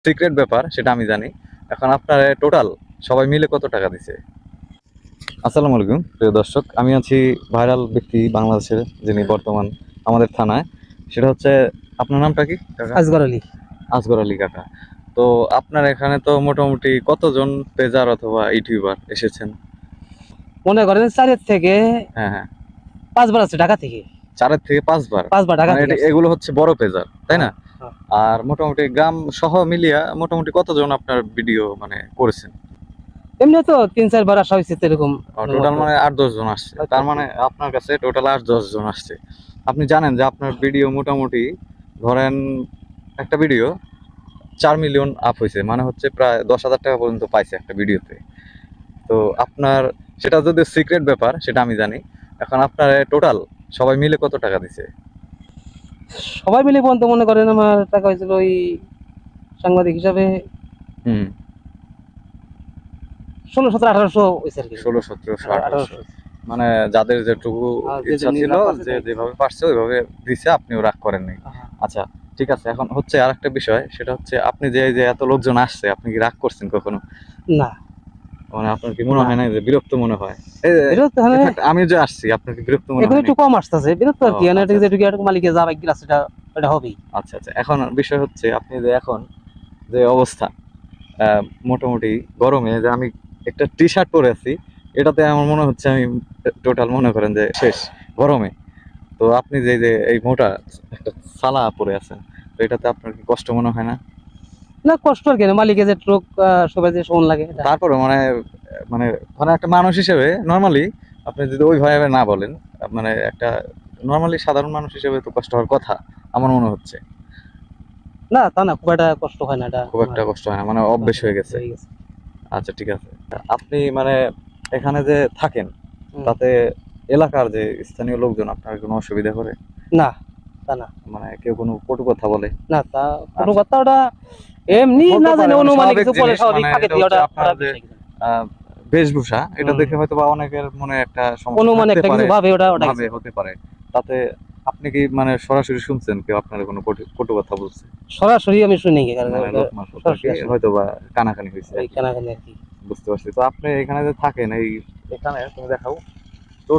Secret ব্যাপার সেটা আমি জানি। এখন আপনার টোটাল সবাই মিলে কত টাকা দিছে? আসসালামু আলাইকুম প্রিয় দর্শক, আমি আছি ভাইরাল ব্যক্তি বাংলাদেশের, যিনি বর্তমান আমাদের থানায়। সেটা হচ্ছে, আপনার নামটা কি কাকা? আসগর আলী। আসগর আলী কাকা। তো আপনার এখানে তো মোটামুটি কতজন পেজার অথবা ইউটিউবার এসেছেন? মনে করেন 4 থেকে হ্যাঁ হ্যাঁ, 5 বার আছে ঢাকা থেকে। 4 থেকে 5 বার। 5 বার ঢাকা মানে থেকে আসছে। এগুলো হচ্ছে বড় পেজার, তাই না? হ্যাঁ, হ্যাঁ। আর মোটামুটি গ্রাম সহ মিলিয়া মোটামুটি কতজন আপনার ভিডিও মানে করেছেন? এমনি তো 3-4 বার আসা হয়েছে এরকম। টোটাল মানে 8-10 জন আসছে। তার মানে আপনার কাছে টোটাল 8-10 জন আসছে। আপনি জানেন যে আপনার ভিডিও মোটামুটি ধরেন একটা ভিডিও 4 মিলিয়ন আপ হয়েছে, মানে হচ্ছে প্রায় 10,000 টাকা পর্যন্ত পাইছে একটা ভিডিওতে। তো আপনার সেটা যদি সিক্রেট ব্যাপার সেটা আমি জানি। এখন আপনার টোটাল সবাই মিলে কত টাকা দিছে? সবাই মিলে পর্যন্ত মনে করেন আমার টাকা হয়েছিল ওই সাংবাদিক হিসাবে হুম, 16-17-1800 হয়েছে আর কি। 1600-1700-1800। মানে যাদের যেটুকু ইচ্ছা ছিল, যে যেভাবে পারছে ওইভাবে দিছে, আপনিও রাগ করেন নাই। আচ্ছা, ঠিক আছে। এখন হচ্ছে আরেকটা বিষয়, সেটা হচ্ছে আপনি যে এই যে এত লোকজন আসছে, আপনি কি রাগ করছেন কখনো? না, মানে আপনার কি মনে হয় না যে বিরক্ত মনে হয়? এই যে বিরক্ত হয় in fact আমি যে আসছি, আপনার কি বিরক্ত মনে এখন হয় একটু নাকি? কম আসতেছে, বিরক্ত আর কি। ও, আচ্ছা যেটুকু একটু মালিকের যা বাইক আছে এটা হবেই। আচ্ছা আচ্ছা। এখন বিষয় হচ্ছে, আপনি যে এখন যে অবস্থা, মোটামুটি গরমে যে আমি একটা টি শার্ট পরে আছি, এটাতে আমার মনে হচ্ছে আমি টোটাল মনে করেন যে শেষ গরমে। তো আপনি যে যে এই মোটা একটা সালা পরে আছেন, তো এটাতে আপনার কি কষ্ট মনে হয় না? না, কষ্ট আর কি না, মালিকের যে ট্রুক সবাই যে শোন লাগে এটা। তারপরে মানে মানে ধরেন একটা মানুষ হিসেবে নর্মালি আপনি যদি ওইভাবে না বলেন, মানে একটা নর্মালি সাধারণ মানুষ হিসেবে তো কষ্ট হওয়ার কথা আমার মনে হচ্ছে। না, তা না, খুব একটা কষ্ট হয় না এটা। খুব একটা কষ্ট হয় না, মানে অভ্যেস হয়ে গেছে। আচ্ছা, ঠিক আছে। আপনি মানে এখানে যে থাকেন, তাতে এলাকার যে স্থানীয় লোকজন আপনার কোনো অসুবিধা করে? না, তা না। মানে কেউ কোনো কটু কথা বলে? না, তা কোনো আচ্ছা, কথা ওটা এমনি বলতে না পারে, জানি মানে অনুমানিক স্বাভাবিক কিছু বলে, জিনিস, স্বাভাবিক মানে থাকে এটা দিয়ে হচ্ছে ওটা আপনার যে আহ, বেশভূষা, এটা দেখে হয়তো বা অনেকের মনে একটা সমস্যা অনুমান থাকতে একটা পারে, কিছু ভাবে ওটা ভাবে হতে পারে। তাতে আপনি কি মানে সরাসরি শুনছেন কেউ আপনার কোনো কটু কথা বলছে? সরাসরি আমি শুনি কি, কারণ মানে ওটা লোক মারফত আর কি, সরাসরি আসলে হয়তো বা কানাকানি হয়েছে ওই আর কি। কেনাকানি আর কি। বুঝতে পারছি। তো আপনি এখানে যে থাকেন, এই এখানে তুমি দেখাও,